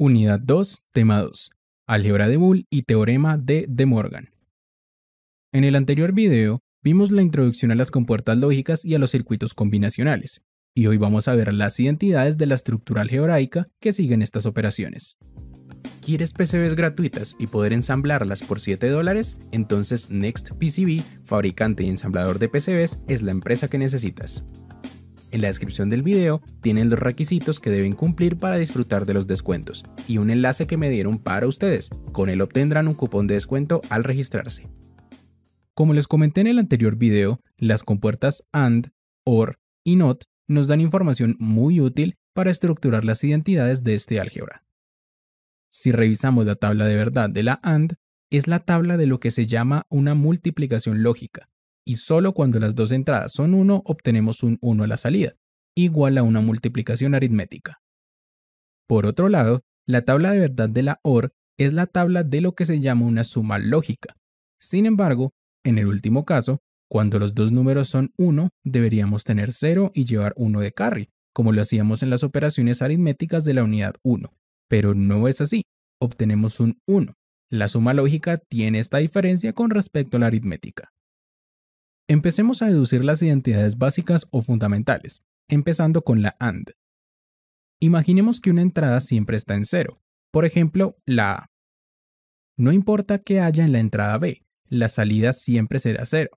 Unidad 2, tema 2. Álgebra de Boole y teorema de De Morgan. En el anterior video vimos la introducción a las compuertas lógicas y a los circuitos combinacionales, y hoy vamos a ver las identidades de la estructura algebraica que siguen estas operaciones. ¿Quieres PCBs gratuitas y poder ensamblarlas por $7? Entonces NextPCB, fabricante y ensamblador de PCBs, es la empresa que necesitas. En la descripción del video tienen los requisitos que deben cumplir para disfrutar de los descuentos y un enlace que me dieron para ustedes. Con él obtendrán un cupón de descuento al registrarse. Como les comenté en el anterior video, las compuertas AND, OR y NOT nos dan información muy útil para estructurar las identidades de este álgebra. Si revisamos la tabla de verdad de la AND, es la tabla de lo que se llama una multiplicación lógica, y solo cuando las dos entradas son 1 obtenemos un 1 a la salida, igual a una multiplicación aritmética. Por otro lado, la tabla de verdad de la OR es la tabla de lo que se llama una suma lógica. Sin embargo, en el último caso, cuando los dos números son 1, deberíamos tener 0 y llevar 1 de carry, como lo hacíamos en las operaciones aritméticas de la unidad 1. Pero no es así, obtenemos un 1. La suma lógica tiene esta diferencia con respecto a la aritmética. Empecemos a deducir las identidades básicas o fundamentales, empezando con la AND. Imaginemos que una entrada siempre está en 0, por ejemplo, la A. No importa qué haya en la entrada B, la salida siempre será 0.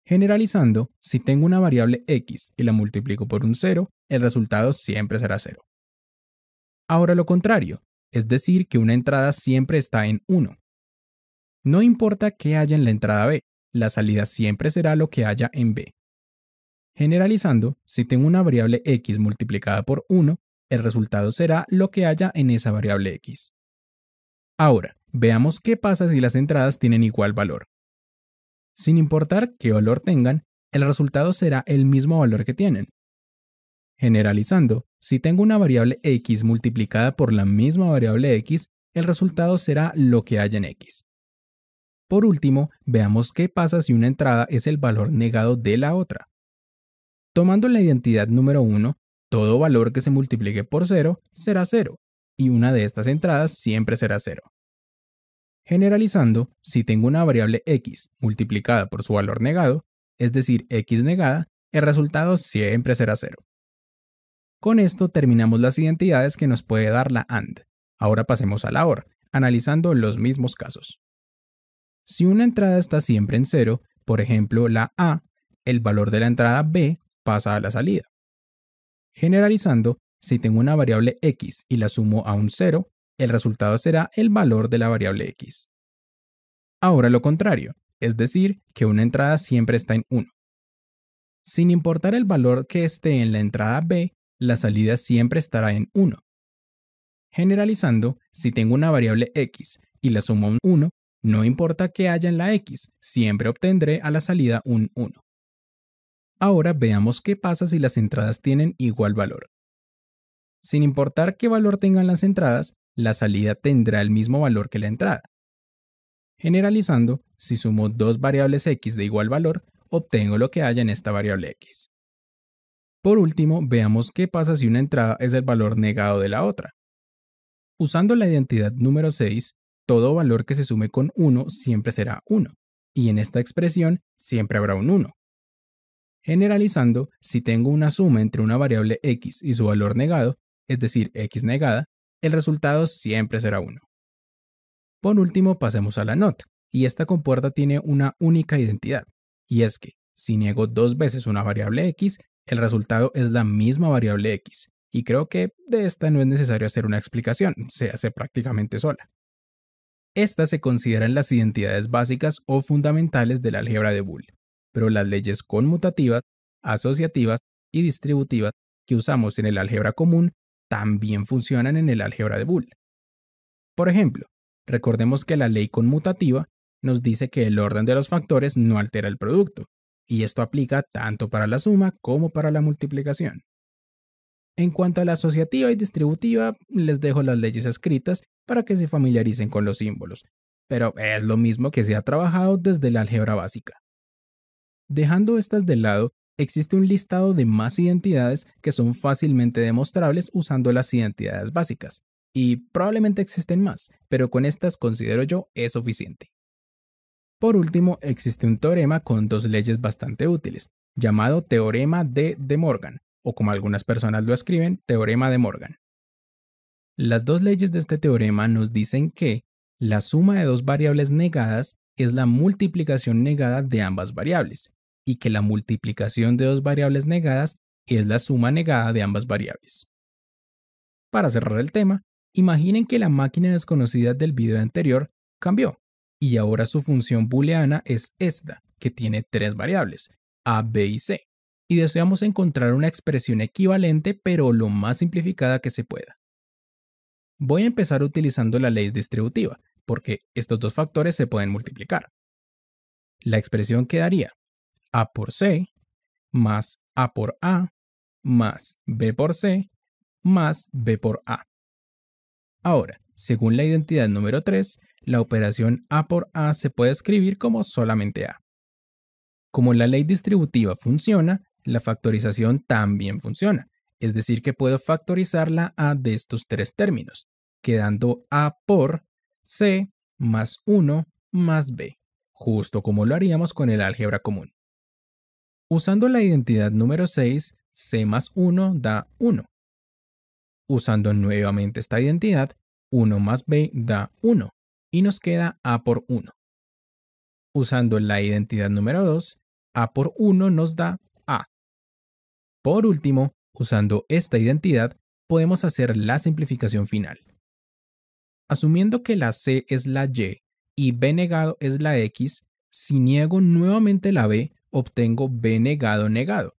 Generalizando, si tengo una variable x y la multiplico por un 0, el resultado siempre será 0. Ahora lo contrario, es decir que una entrada siempre está en 1. No importa qué haya en la entrada B, la salida siempre será lo que haya en B. Generalizando, si tengo una variable x multiplicada por 1, el resultado será lo que haya en esa variable x. Ahora, veamos qué pasa si las entradas tienen igual valor. Sin importar qué valor tengan, el resultado será el mismo valor que tienen. Generalizando, si tengo una variable x multiplicada por la misma variable x, el resultado será lo que haya en x. Por último, veamos qué pasa si una entrada es el valor negado de la otra. Tomando la identidad número 1, todo valor que se multiplique por 0 será 0, y una de estas entradas siempre será 0. Generalizando, si tengo una variable x multiplicada por su valor negado, es decir, x negada, el resultado siempre será 0. Con esto terminamos las identidades que nos puede dar la AND. Ahora pasemos a la OR, analizando los mismos casos. Si una entrada está siempre en 0, por ejemplo la A, el valor de la entrada B pasa a la salida. Generalizando, si tengo una variable x y la sumo a un 0, el resultado será el valor de la variable x. Ahora lo contrario, es decir, que una entrada siempre está en 1. Sin importar el valor que esté en la entrada B, la salida siempre estará en 1. Generalizando, si tengo una variable x y la sumo a un 1, no importa qué haya en la x, siempre obtendré a la salida un 1. Ahora veamos qué pasa si las entradas tienen igual valor. Sin importar qué valor tengan las entradas, la salida tendrá el mismo valor que la entrada. Generalizando, si sumo dos variables x de igual valor, obtengo lo que haya en esta variable x. Por último, veamos qué pasa si una entrada es el valor negado de la otra. Usando la identidad número 6, todo valor que se sume con 1 siempre será 1, y en esta expresión siempre habrá un 1. Generalizando, si tengo una suma entre una variable x y su valor negado, es decir, x negada, el resultado siempre será 1. Por último, pasemos a la NOT, y esta compuerta tiene una única identidad, y es que, si niego dos veces una variable x, el resultado es la misma variable x, y creo que de esta no es necesario hacer una explicación, se hace prácticamente sola. Estas se consideran las identidades básicas o fundamentales del álgebra de Boole, pero las leyes conmutativas, asociativas y distributivas que usamos en el álgebra común también funcionan en el álgebra de Boole. Por ejemplo, recordemos que la ley conmutativa nos dice que el orden de los factores no altera el producto, y esto aplica tanto para la suma como para la multiplicación. En cuanto a la asociativa y distributiva, les dejo las leyes escritas para que se familiaricen con los símbolos, pero es lo mismo que se ha trabajado desde la álgebra básica. Dejando estas de lado, existe un listado de más identidades que son fácilmente demostrables usando las identidades básicas, Y probablemente existen más, pero con estas considero yo es suficiente. Por último, existe un teorema con dos leyes bastante útiles, llamado Teorema de De Morgan, o como algunas personas lo escriben, Teorema de Morgan. Las dos leyes de este teorema nos dicen que la suma de dos variables negadas es la multiplicación negada de ambas variables, y que la multiplicación de dos variables negadas es la suma negada de ambas variables. Para cerrar el tema, imaginen que la máquina desconocida del video anterior cambió, y ahora su función booleana es esta, que tiene tres variables, a, b y c, y deseamos encontrar una expresión equivalente pero lo más simplificada que se pueda. Voy a empezar utilizando la ley distributiva, porque estos dos factores se pueden multiplicar. La expresión quedaría a por c más a por a más b por c más b por a. Ahora, según la identidad número 3, la operación a por a se puede escribir como solamente a. Como la ley distributiva funciona, la factorización también funciona, es decir que puedo factorizar la a de estos tres términos, quedando a por c más 1 más b, justo como lo haríamos con el álgebra común. Usando la identidad número 6, c más 1 da 1. Usando nuevamente esta identidad, 1 más b da 1 y nos queda a por 1. Usando la identidad número 2, a por 1 nos da a. Por último, usando esta identidad, podemos hacer la simplificación final. Asumiendo que la c es la y b negado es la x, si niego nuevamente la b, obtengo b negado negado,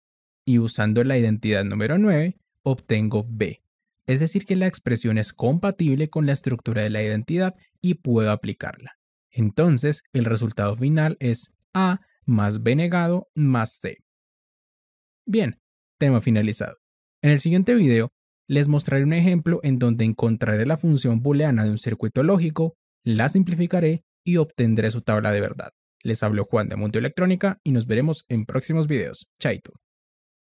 y usando la identidad número 9, obtengo b. Es decir que la expresión es compatible con la estructura de la identidad y puedo aplicarla. Entonces, el resultado final es a más b negado más c. Bien, tema finalizado. En el siguiente video, les mostraré un ejemplo en donde encontraré la función booleana de un circuito lógico, la simplificaré y obtendré su tabla de verdad. Les habló Juan de Mundo Electrónica y nos veremos en próximos videos. Chaito.